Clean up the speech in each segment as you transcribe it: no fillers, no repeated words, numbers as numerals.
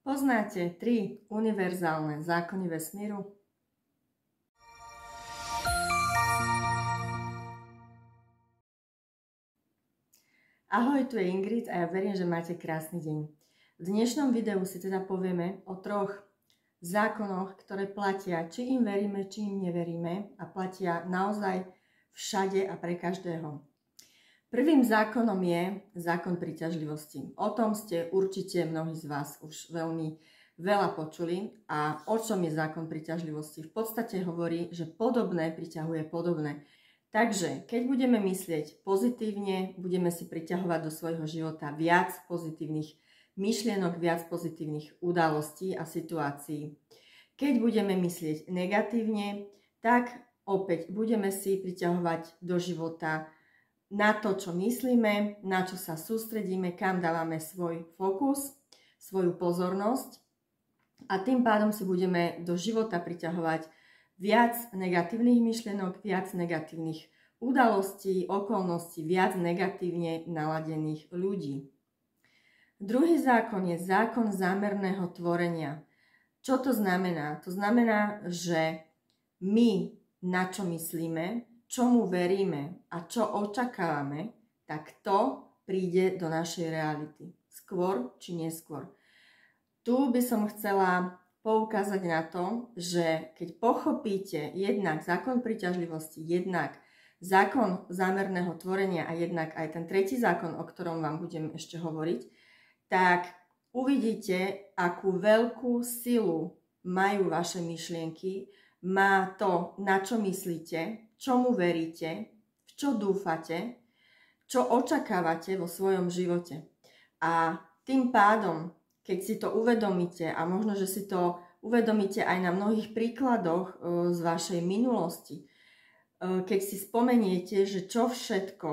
Poznáte 3 univerzálne zákony vesmíru? Ahoj, tu je Ingrid a ja verím, že máte krásny deň. V dnešnom videu si teda povieme o 3 zákonoch, ktoré platia, či im veríme, či im neveríme, a platia naozaj všade a pre každého. Prvým zákonom je zákon príťažlivosti. O tom ste určite mnohí z vás už veľmi veľa počuli. A o čom je zákon príťažlivosti? V podstate hovorí, že podobné priťahuje podobné. Takže keď budeme myslieť pozitívne, budeme si priťahovať do svojho života viac pozitívnych myšlienok, viac pozitívnych udalostí a situácií. Keď budeme myslieť negatívne, tak opäť budeme si priťahovať do života na to, čo myslíme, na čo sa sústredíme, kam dávame svoj fokus, svoju pozornosť, a tým pádom si budeme do života priťahovať viac negatívnych myšlienok, viac negatívnych udalostí, okolností, viac negatívne naladených ľudí. Druhý zákon je zákon zámerného tvorenia. Čo to znamená? To znamená, že my na čo myslíme, čomu veríme a čo očakávame, tak to príde do našej reality. Skôr či neskôr. Tu by som chcela poukázať na to, že keď pochopíte jednak zákon príťažlivosti, jednak zákon zámerného tvorenia a jednak aj ten tretí zákon, o ktorom vám budem ešte hovoriť, tak uvidíte, akú veľkú silu majú vaše myšlienky, má to, na čo myslíte, čomu veríte, v čo dúfate, čo očakávate vo svojom živote. A tým pádom, keď si to uvedomíte, a možno, že si to uvedomíte aj na mnohých príkladoch z vašej minulosti, keď si spomeniete, že čo všetko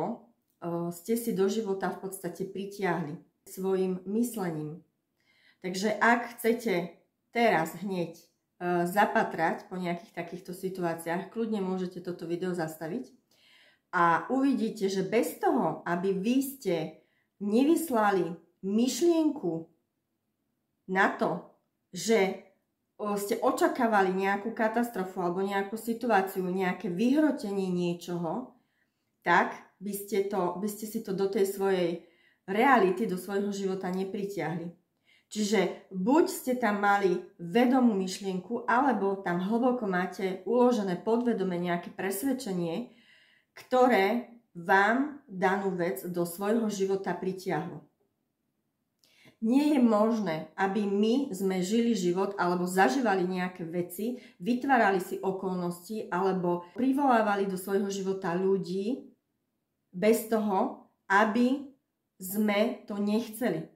ste si do života v podstate pritiahli svojim myslením. Takže ak chcete teraz hneď zapatrať po nejakých takýchto situáciách, kľudne môžete toto video zastaviť a uvidíte, že bez toho, aby vy ste nevyslali myšlienku na to, že ste očakávali nejakú katastrofu alebo nejakú situáciu, nejaké vyhrotenie niečoho, tak by ste si to do tej svojej reality, do svojho života nepritiahli. Čiže buď ste tam mali vedomú myšlienku, alebo tam hlboko máte uložené podvedome nejaké presvedčenie, ktoré vám danú vec do svojho života pritiahlo. Nie je možné, aby my sme žili život alebo zažívali nejaké veci, vytvárali si okolnosti alebo privolávali do svojho života ľudí bez toho, aby sme to nechceli.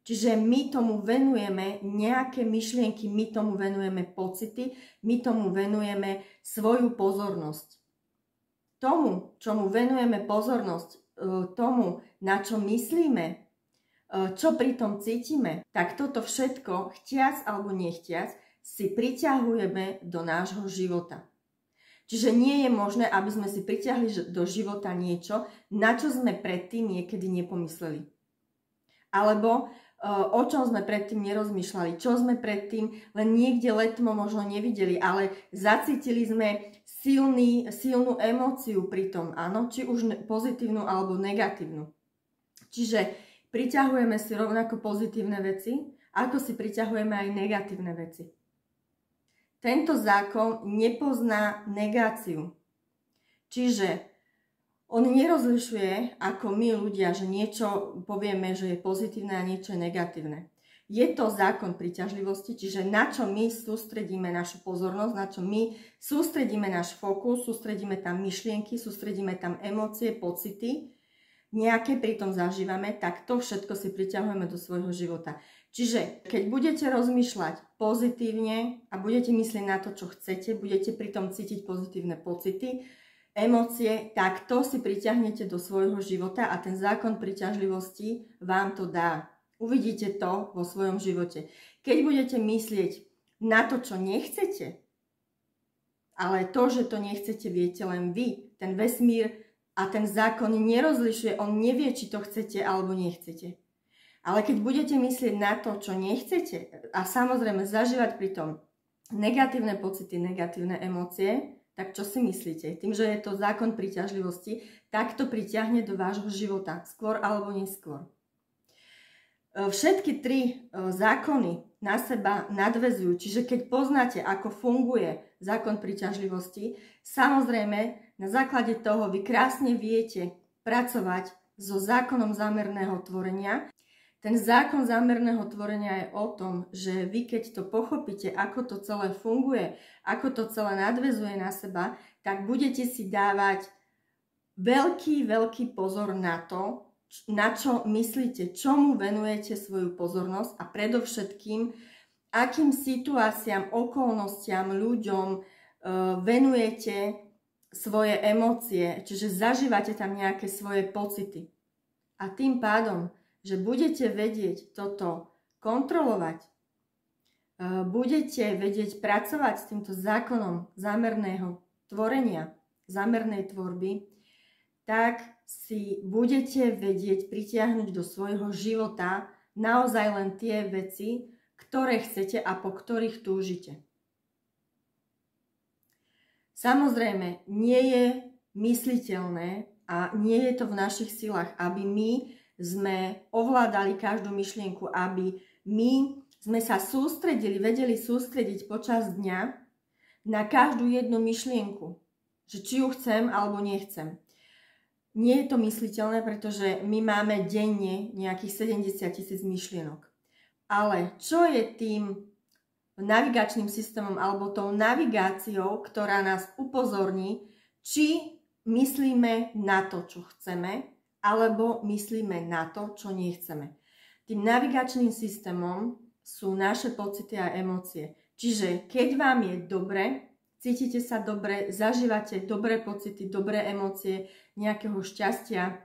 Čiže my tomu venujeme nejaké myšlienky, my tomu venujeme pocity, my tomu venujeme svoju pozornosť. Tomu, čomu venujeme pozornosť, tomu, na čo myslíme, čo pri tom cítime, tak toto všetko, chtiac alebo nechtiac, si priťahujeme do nášho života. Čiže nie je možné, aby sme si pritiahli do života niečo, na čo sme predtým niekedy nepomysleli. Alebo o čom sme predtým nerozmýšľali, čo sme predtým len niekde letmo možno nevideli, ale zacítili sme silnú emóciu pri tom, áno, či už pozitívnu alebo negatívnu. Čiže priťahujeme si rovnako pozitívne veci, ako si priťahujeme aj negatívne veci. Tento zákon nepozná negáciu. Čiže on nerozlišuje, ako my ľudia, že niečo povieme, že je pozitívne a niečo je negatívne. Je to zákon príťažlivosti, čiže na čo my sústredíme našu pozornosť, na čo my sústredíme náš fokus, sústredíme tam myšlienky, sústredíme tam emócie, pocity, nejaké pritom zažívame, tak to všetko si priťahujeme do svojho života. Čiže keď budete rozmýšľať pozitívne a budete myslieť na to, čo chcete, budete pritom cítiť pozitívne pocity, emócie, tak to si pritiahnete do svojho života a ten zákon príťažlivosti vám to dá. Uvidíte to vo svojom živote. Keď budete myslieť na to, čo nechcete, ale to, že to nechcete, viete len vy, ten vesmír a ten zákon nerozlišuje, on nevie, či to chcete alebo nechcete. Ale keď budete myslieť na to, čo nechcete a samozrejme zažívať pritom negatívne pocity, negatívne emócie, tak čo si myslíte? Tým, že je to zákon príťažlivosti, tak to priťahne do vášho života, skôr alebo neskôr. Všetky tri zákony na seba nadväzujú, čiže keď poznáte, ako funguje zákon príťažlivosti, samozrejme na základe toho vy krásne viete pracovať so zákonom zámerného tvorenia. Ten zákon zámerného tvorenia je o tom, že vy keď to pochopíte, ako to celé funguje, ako to celé nadväzuje na seba, tak budete si dávať veľký pozor na to, na čo myslíte, čomu venujete svoju pozornosť a predovšetkým, akým situáciám, okolnostiam, ľuďom venujete svoje emócie, čiže zažívate tam nejaké svoje pocity. A tým pádom, že budete vedieť toto kontrolovať, budete vedieť pracovať s týmto zákonom zámerného tvorenia, zámernej tvorby, tak si budete vedieť pritiahnuť do svojho života naozaj len tie veci, ktoré chcete a po ktorých túžite. Samozrejme, nie je mysliteľné a nie je to v našich silách, aby my sme ovládali každú myšlienku, aby my sme sa sústredili, vedeli sústrediť počas dňa na každú jednu myšlienku, že či ju chcem alebo nechcem. Nie je to mysliteľné, pretože my máme denne nejakých 70 000 myšlienok. Ale čo je tým navigačným systémom alebo tou navigáciou, ktorá nás upozorní, či myslíme na to, čo chceme, alebo myslíme na to, čo nechceme. Tým navigačným systémom sú naše pocity a emócie. Čiže keď vám je dobre, cítite sa dobre, zažívate dobré pocity, dobré emócie, nejakého šťastia,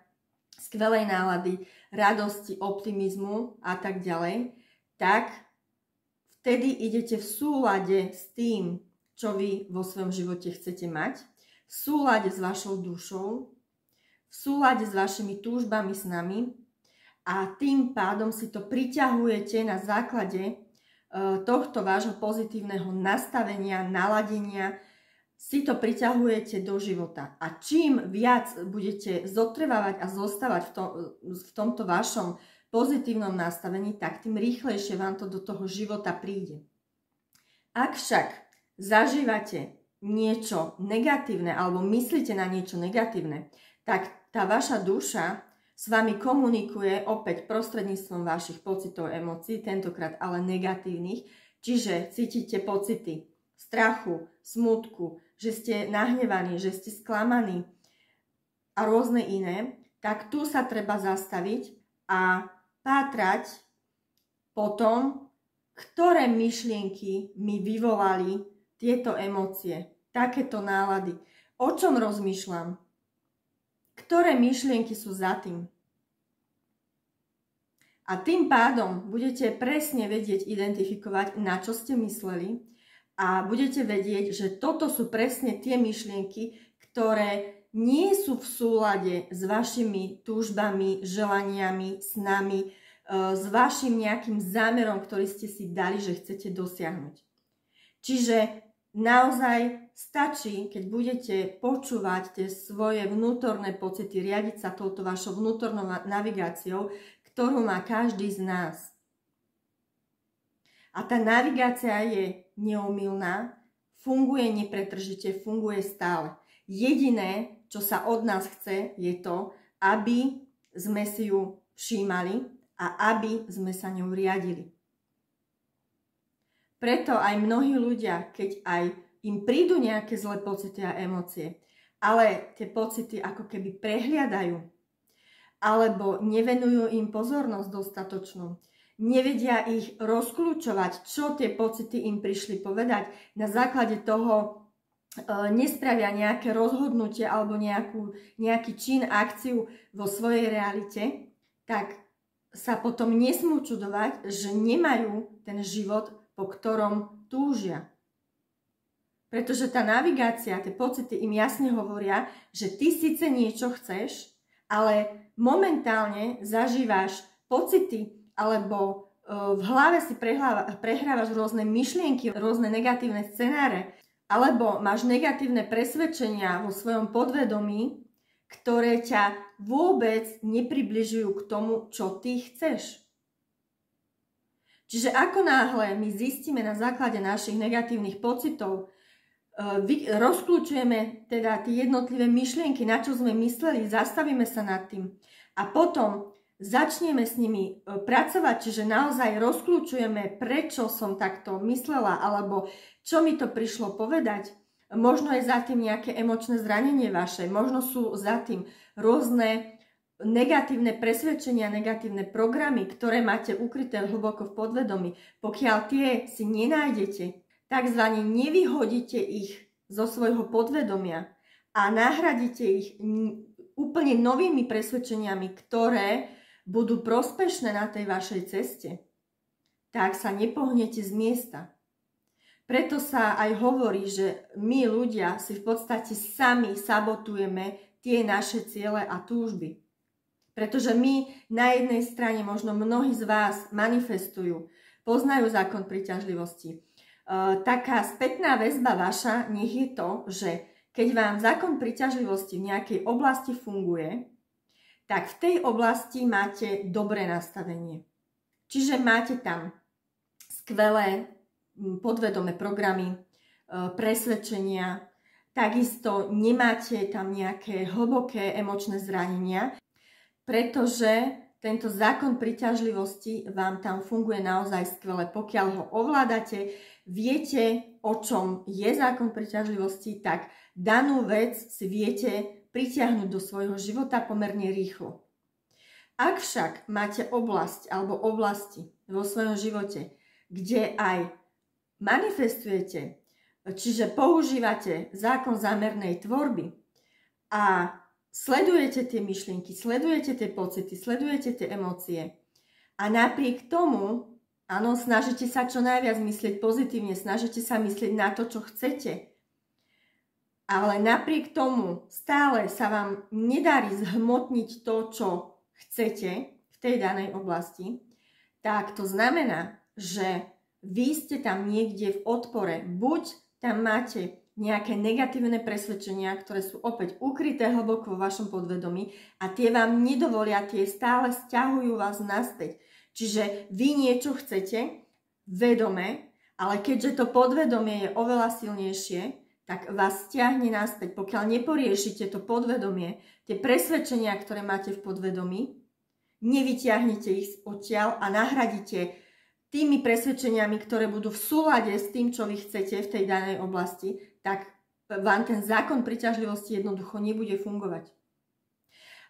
skvelej nálady, radosti, optimizmu a tak ďalej, tak vtedy idete v súlade s tým, čo vy vo svojom živote chcete mať, v súlade s vašou dušou, v súlade s vašimi túžbami, snami a tým pádom si to priťahujete na základe tohto vášho pozitívneho nastavenia, naladenia, si to priťahujete do života. A čím viac budete zotrvávať a zostávať v tomto vašom pozitívnom nastavení, tak tým rýchlejšie vám to do toho života príde. Ak však zažívate niečo negatívne alebo myslíte na niečo negatívne, tak tá vaša duša s vami komunikuje opäť prostredníctvom vašich pocitov, emócií, tentokrát ale negatívnych, čiže cítite pocity strachu, smútku, že ste nahnevaní, že ste sklamaní a rôzne iné, tak tu sa treba zastaviť a pátrať po tom, ktoré myšlienky mi vyvolali tieto emócie, takéto nálady, o čom rozmýšľam, ktoré myšlienky sú za tým. A tým pádom budete presne vedieť identifikovať, na čo ste mysleli a budete vedieť, že toto sú presne tie myšlienky, ktoré nie sú v súlade s vašimi túžbami, želaniami, snami, s vašim nejakým zámerom, ktorý ste si dali, že chcete dosiahnuť. Čiže naozaj stačí, keď budete počúvať tie svoje vnútorné pocity, riadiť sa touto vašou vnútornou navigáciou, ktorú má každý z nás. A tá navigácia je neomylná, funguje nepretržite, funguje stále. Jediné, čo sa od nás chce, je to, aby sme si ju všímali a aby sme sa ňou riadili. Preto aj mnohí ľudia, keď aj im prídu nejaké zlé pocity a emócie, ale tie pocity ako keby prehliadajú, alebo nevenujú im pozornosť dostatočnú, nevedia ich rozkľúčovať, čo tie pocity im prišli povedať, na základe toho nespravia nejaké rozhodnutie alebo nejaký čin, akciu vo svojej realite, tak sa potom nesmú čudovať, že nemajú ten život, po ktorom túžia. Pretože tá navigácia, tie pocity im jasne hovoria, že ty síce niečo chceš, ale momentálne zažívaš pocity alebo v hlave si prehrávaš rôzne myšlienky, rôzne negatívne scenáre, alebo máš negatívne presvedčenia vo svojom podvedomí, ktoré ťa vôbec nepribližujú k tomu, čo ty chceš. Čiže ako náhle my zistíme na základe našich negatívnych pocitov, rozkľúčujeme teda tie jednotlivé myšlienky, na čo sme mysleli, zastavíme sa nad tým a potom začneme s nimi pracovať, čiže naozaj rozkľúčujeme, prečo som takto myslela, alebo čo mi to prišlo povedať. Možno je za tým nejaké emočné zranenie vaše, možno sú za tým rôzne negatívne presvedčenia, negatívne programy, ktoré máte ukryté hlboko v podvedomí. Pokiaľ tie si nenájdete, takzvané nevyhodíte ich zo svojho podvedomia a nahradíte ich úplne novými presvedčeniami, ktoré budú prospešné na tej vašej ceste, tak sa nepohnete z miesta. Preto sa aj hovorí, že my ľudia si v podstate sami sabotujeme tie naše ciele a túžby. Pretože my na jednej strane, možno mnohí z vás manifestujú, poznajú zákon príťažlivosti. Taká spätná väzba vaša nech je to, že keď vám zákon príťažlivosti v nejakej oblasti funguje, tak v tej oblasti máte dobré nastavenie. Čiže máte tam skvelé podvedomé programy, presvedčenia, takisto nemáte tam nejaké hlboké emočné zranenia, pretože tento zákon príťažlivosti vám tam funguje naozaj skvele. Pokiaľ ho ovládate, viete, o čom je zákon príťažlivosti, tak danú vec si viete pritiahnuť do svojho života pomerne rýchlo. Ak však máte oblasť alebo oblasti vo svojom živote, kde aj manifestujete, čiže používate zákon zámernej tvorby a sledujete tie myšlienky, sledujete tie pocity, sledujete tie emócie a napriek tomu, áno, snažíte sa čo najviac myslieť pozitívne, snažíte sa myslieť na to, čo chcete, ale napriek tomu stále sa vám nedarí zhmotniť to, čo chcete v tej danej oblasti, tak to znamená, že vy ste tam niekde v odpore. Buď tam máte nejaké negatívne presvedčenia, ktoré sú opäť ukryté hlboko vo vašom podvedomí a tie vám nedovolia, tie stále sťahujú vás naspäť. Čiže vy niečo chcete vedome, ale keďže to podvedomie je oveľa silnejšie, tak vás stiahne naspäť. Pokiaľ neporiešite to podvedomie, tie presvedčenia, ktoré máte v podvedomí, nevyťahnete ich odtiaľ a nahradíte tými presvedčeniami, ktoré budú v súlade s tým, čo vy chcete v tej danej oblasti, tak vám ten zákon príťažlivosti jednoducho nebude fungovať.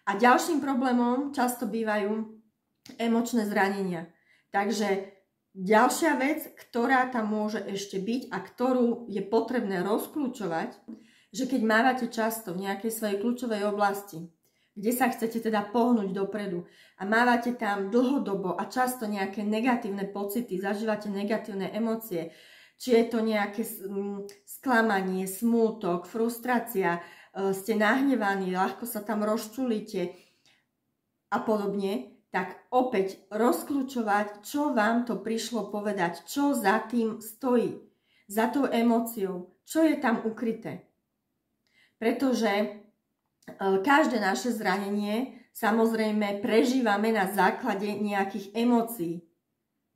A ďalším problémom často bývajú emočné zranenia. Takže ďalšia vec, ktorá tam môže ešte byť a ktorú je potrebné rozkľúčovať, že keď mávate často v nejakej svojej kľúčovej oblasti, kde sa chcete teda pohnúť dopredu a mávate tam dlhodobo a často nejaké negatívne pocity, zažívate negatívne emócie, či je to nejaké sklamanie, smútok, frustrácia, ste nahnevaní, ľahko sa tam rozčulíte a podobne, tak opäť rozkľúčovať, čo vám to prišlo povedať, čo za tým stojí, za tou emóciou, čo je tam ukryté. Pretože každé naše zranenie samozrejme prežívame na základe nejakých emócií,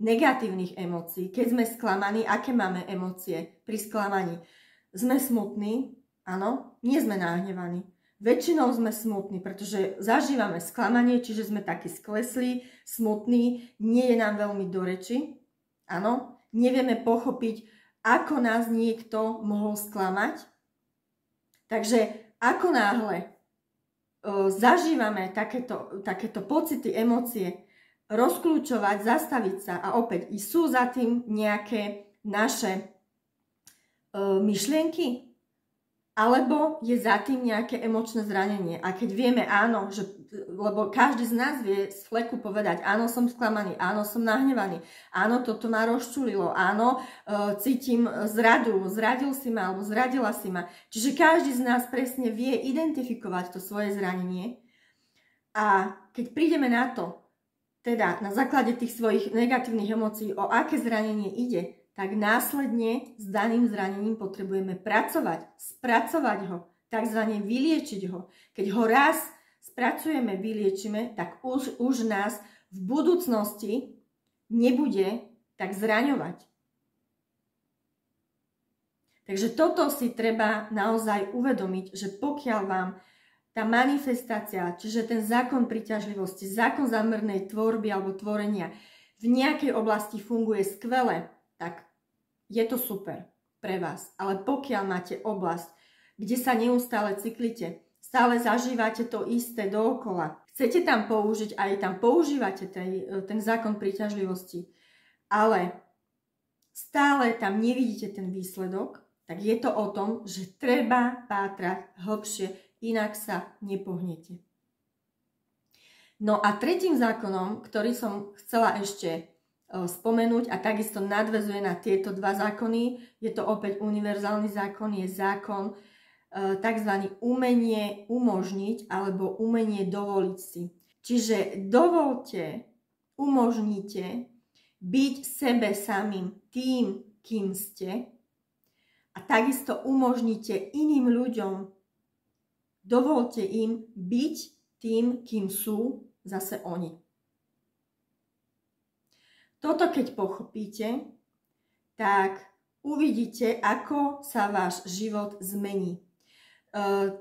negatívnych emócií. Keď sme sklamaní, aké máme emócie pri sklamaní? Sme smutní, áno, nie sme nahnevaní. Väčšinou sme smutní, pretože zažívame sklamanie, čiže sme takí skleslí, smutní, nie je nám veľmi do reči, áno, nevieme pochopiť, ako nás niekto mohol sklamať. Takže ako náhle zažívame takéto pocity, emócie, rozkľúčovať, zastaviť sa a opäť sú za tým nejaké naše myšlienky, alebo je za tým nejaké emočné zranenie. A keď vieme áno, lebo každý z nás vie z fleku povedať áno, som sklamaný, áno, som nahnevaný, áno, toto ma rozčulilo, áno, cítim zradu, zradil si ma alebo zradila si ma. Čiže každý z nás presne vie identifikovať to svoje zranenie a keď prídeme na to, teda na základe tých svojich negatívnych emócií, o aké zranenie ide, tak následne s daným zranením potrebujeme pracovať, spracovať ho, takzvané vyliečiť ho. Keď ho raz spracujeme, vyliečíme, tak už nás v budúcnosti nebude tak zraňovať. Takže toto si treba naozaj uvedomiť, že pokiaľ vám tá manifestácia, čiže ten zákon príťažlivosti, zákon zámernej tvorby alebo tvorenia v nejakej oblasti funguje skvele, tak je to super pre vás. Ale pokiaľ máte oblasť, kde sa neustále cyklíte, stále zažívate to isté dookola, chcete tam použiť, aj tam používate ten zákon príťažlivosti, ale stále tam nevidíte ten výsledok, tak je to o tom, že treba pátrať hlbšie, inak sa nepohnete. No a tretím zákonom, ktorý som chcela ešte spomenúť a takisto nadväzuje na tieto dva zákony, je to opäť univerzálny zákon, je zákon tzv. Umenie umožniť alebo umenie dovoliť si. Čiže dovolte, umožnite byť sebe samým tým, kým ste, a takisto umožnite iným ľuďom, dovolte im byť tým, kým sú zase oni. Toto keď pochopíte, tak uvidíte, ako sa váš život zmení.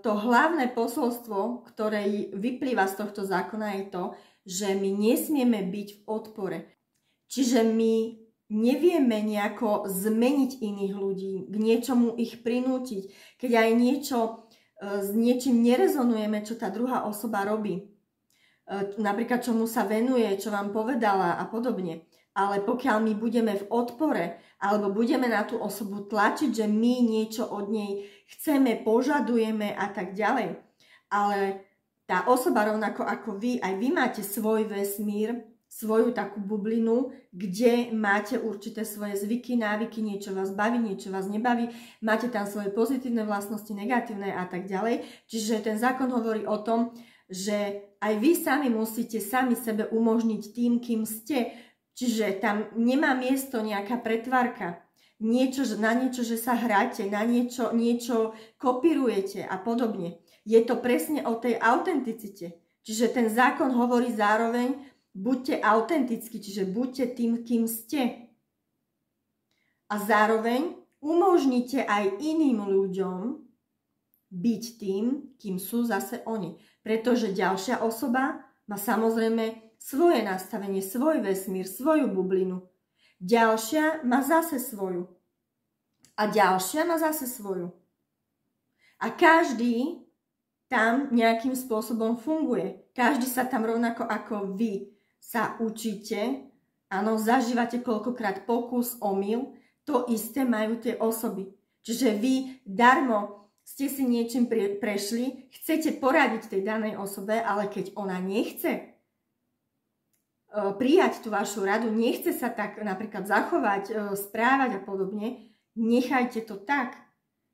To hlavné posolstvo, ktoré vyplýva z tohto zákona, je to, že my nesmieme byť v odpore. Čiže my nevieme nejako zmeniť iných ľudí, k niečomu ich prinútiť, keď aj s niečím nerezonujeme, čo tá druhá osoba robí. Napríklad, čomu sa venuje, čo vám povedala a podobne. Ale pokiaľ my budeme v odpore, alebo budeme na tú osobu tlačiť, že my niečo od nej chceme, požadujeme a tak ďalej, ale tá osoba rovnako ako vy, aj vy máte svoj vesmír, svoju takú bublinu, kde máte určité svoje zvyky, návyky, niečo vás baví, niečo vás nebaví, máte tam svoje pozitívne vlastnosti, negatívne a tak ďalej. Čiže ten zákon hovorí o tom, že aj vy sami musíte sami sebe umožniť tým, kým ste. Čiže tam nemá miesto nejaká pretvárka, na niečo, že sa hráte, na niečo kopírujete a podobne. Je to presne o tej autenticite. Čiže ten zákon hovorí zároveň, buďte autentickí, čiže buďte tým, kým ste. A zároveň umožnite aj iným ľuďom byť tým, kým sú zase oni. Pretože ďalšia osoba má samozrejme svoje nastavenie, svoj vesmír, svoju bublinu. Ďalšia má zase svoju. A ďalšia má zase svoju. A každý tam nejakým spôsobom funguje. Každý sa tam rovnako ako vy sa učíte, áno, zažívate koľkokrát pokus, omyl, to isté majú tie osoby. Čiže vy darmo ste si niečím prešli, chcete poradiť tej danej osobe, ale keď ona nechce prijať tú vašu radu, nechce sa tak napríklad zachovať, správať a podobne, nechajte to tak.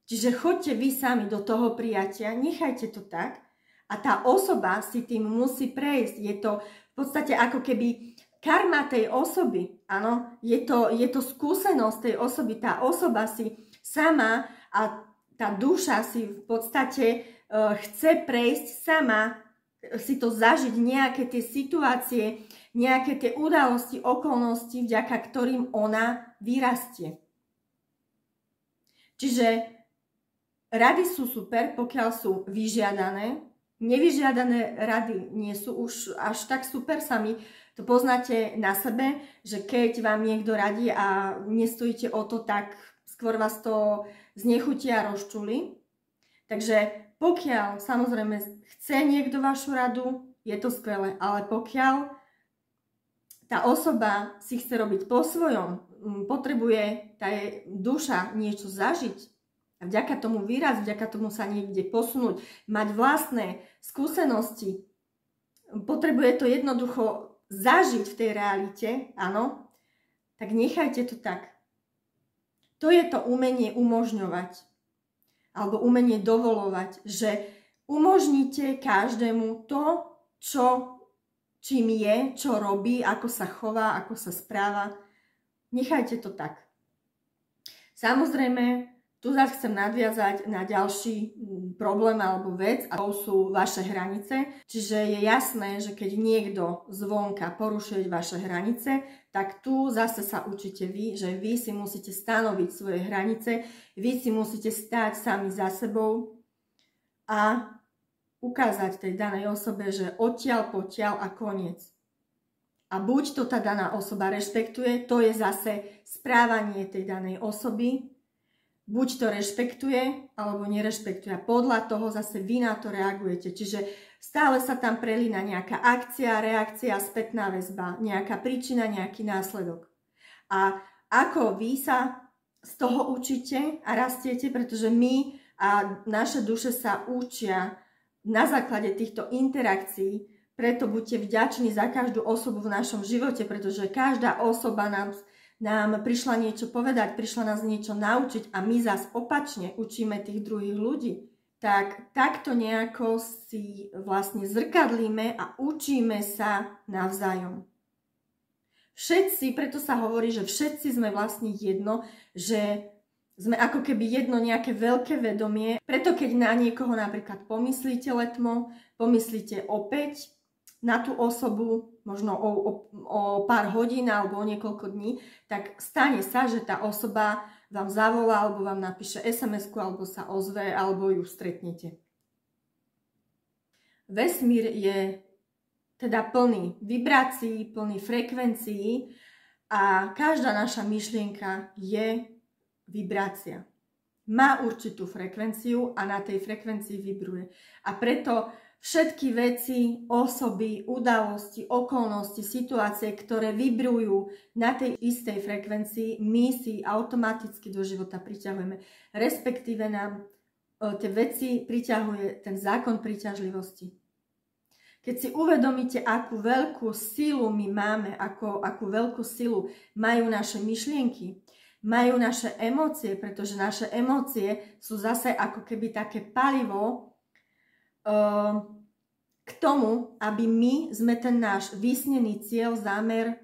Čiže choďte vy sami do toho prijatia, nechajte to tak a tá osoba si tým musí prejsť. Je to v podstate ako keby karma tej osoby, áno, je to skúsenosť tej osoby, tá osoba si sama a tá duša si v podstate chce prejsť sama, si to zažiť, nejaké tie situácie, nejaké tie udalosti, okolnosti, vďaka ktorým ona vyrastie. Čiže rady sú super, pokiaľ sú vyžiadané. Nevyžiadané rady nie sú už až tak super, sami to poznáte na sebe, že keď vám niekto radí a nestojíte o to, tak skôr vás to znechutí a rozčuli. Takže pokiaľ samozrejme chce niekto vašu radu, je to skvelé, ale pokiaľ tá osoba si chce robiť po svojom, potrebuje tá duša niečo zažiť, a vďaka tomu výraz, vďaka tomu sa niekde posunúť, mať vlastné skúsenosti, potrebuje to jednoducho zažiť v tej realite, áno, tak nechajte to tak. To je to umenie umožňovať, alebo umenie dovolovať, že umožníte každému to, čo čím je, čo robí, ako sa chová, ako sa správa. Nechajte to tak. Samozrejme, tu zase chcem nadviazať na ďalší problém alebo vec, a to sú vaše hranice. Čiže je jasné, že keď niekto zvonka porušuje vaše hranice, tak tu zase sa učíte vy, že vy si musíte stanoviť svoje hranice, vy si musíte stáť sami za sebou a ukázať tej danej osobe, že odtiaľ potiaľ a koniec. A buď to tá daná osoba rešpektuje, to je zase správanie tej danej osoby, buď to rešpektuje, alebo nerešpektuje. A podľa toho zase vy na to reagujete. Čiže stále sa tam prelína nejaká akcia, reakcia, spätná väzba, nejaká príčina, nejaký následok. A ako vy sa z toho učíte a rastiete, pretože my a naše duše sa učia na základe týchto interakcií, preto buďte vďační za každú osobu v našom živote, pretože každá osoba nám prišla niečo povedať, prišla nás niečo naučiť a my zas opačne učíme tých druhých ľudí. Tak takto nejako si vlastne zrkadlíme a učíme sa navzájom. Všetci, preto sa hovorí, že všetci sme vlastne jedno, že sme ako keby jedno nejaké veľké vedomie. Preto keď na niekoho napríklad pomyslíte letmo, pomyslíte opäť na tú osobu, možno o pár hodín alebo o niekoľko dní, tak stane sa, že tá osoba vám zavolá alebo vám napíše SMS-ku alebo sa ozve alebo ju stretnete. Vesmír je teda plný vibrácií, plný frekvencií a každá naša myšlienka je vibrácia. Má určitú frekvenciu a na tej frekvencii vibruje. A preto všetky veci, osoby, udalosti, okolnosti, situácie, ktoré vibrujú na tej istej frekvencii, my si automaticky do života priťahujeme. Respektíve nám tie veci priťahuje ten zákon príťažlivosti. Keď si uvedomíte, akú veľkú silu my máme, akú veľkú silu majú naše myšlienky, majú naše emócie, pretože naše emócie sú zase ako keby také palivo, k tomu, aby my sme ten náš vysnený cieľ, zámer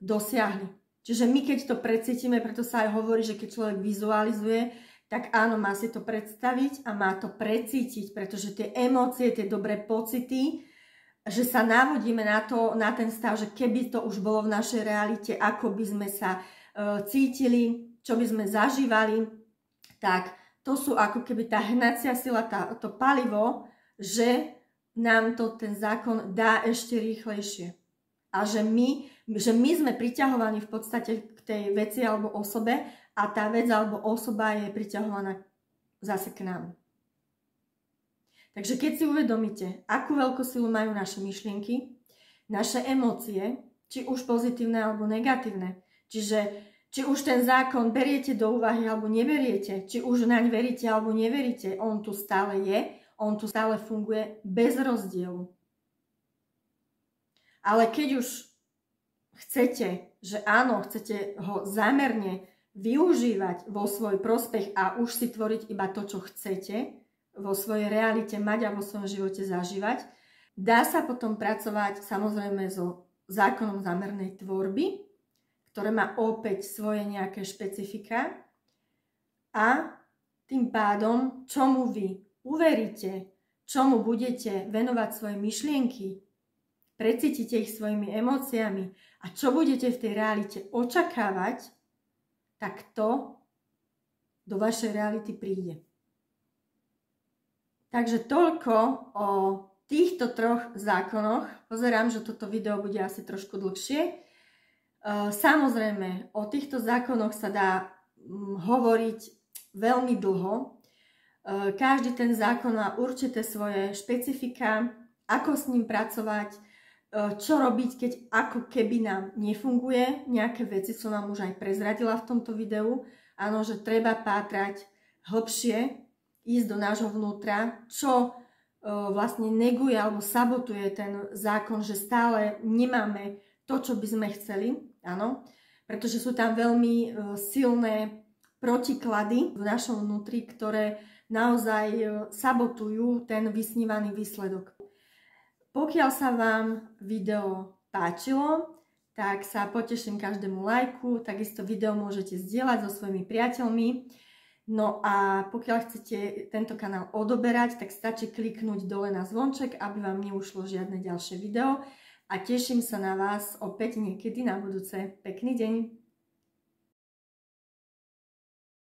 dosiahli. Čiže my keď to precítime, preto sa aj hovorí, že keď človek vizualizuje, tak áno, má si to predstaviť a má to precítiť, pretože tie emócie, tie dobré pocity, že sa navodíme na ten stav, že keby to už bolo v našej realite, ako by sme sa cítili, čo by sme zažívali, tak to sú ako keby tá hnacia sila, to palivo, že nám to ten zákon dá ešte rýchlejšie. A že my sme priťahovaní v podstate k tej veci alebo osobe a tá vec alebo osoba je priťahovaná zase k nám. Takže keď si uvedomíte, akú veľkú silu majú naše myšlienky, naše emócie, či už pozitívne alebo negatívne, čiže či už ten zákon beriete do úvahy alebo neberiete, či už naň veríte alebo neveríte, on tu stále je. On tu stále funguje bez rozdielu. Ale keď už chcete, že áno, chcete ho zámerne využívať vo svoj prospech a už si tvoriť iba to, čo chcete vo svojej realite mať a vo svojom živote zažívať, dá sa potom pracovať samozrejme so zákonom zámernej tvorby, ktoré má opäť svoje nejaké špecifika a tým pádom, čomu vy uveríte, čomu budete venovať svoje myšlienky, precítite ich svojimi emóciami a čo budete v tej realite očakávať, tak to do vašej reality príde. Takže toľko o týchto troch zákonoch. Pozerám, že toto video bude asi trošku dlhšie. Samozrejme, o týchto zákonoch sa dá hovoriť veľmi dlho. Každý ten zákon má určité svoje špecifika, ako s ním pracovať, čo robiť, keď ako keby nám nefunguje. Nejaké veci som vám už aj prezradila v tomto videu. Áno, že treba pátrať hlbšie, ísť do nášho vnútra, čo vlastne neguje alebo sabotuje ten zákon, že stále nemáme to, čo by sme chceli. Áno, pretože sú tam veľmi silné protiklady v našom vnútri, ktoré naozaj sabotujú ten vysnívaný výsledok. Pokiaľ sa vám video páčilo, tak sa poteším každému lajku, takisto video môžete zdieľať so svojimi priateľmi. No a pokiaľ chcete tento kanál odoberať, tak stačí kliknúť dole na zvonček, aby vám neušlo žiadne ďalšie video. A teším sa na vás opäť niekedy na budúce. Pekný deň!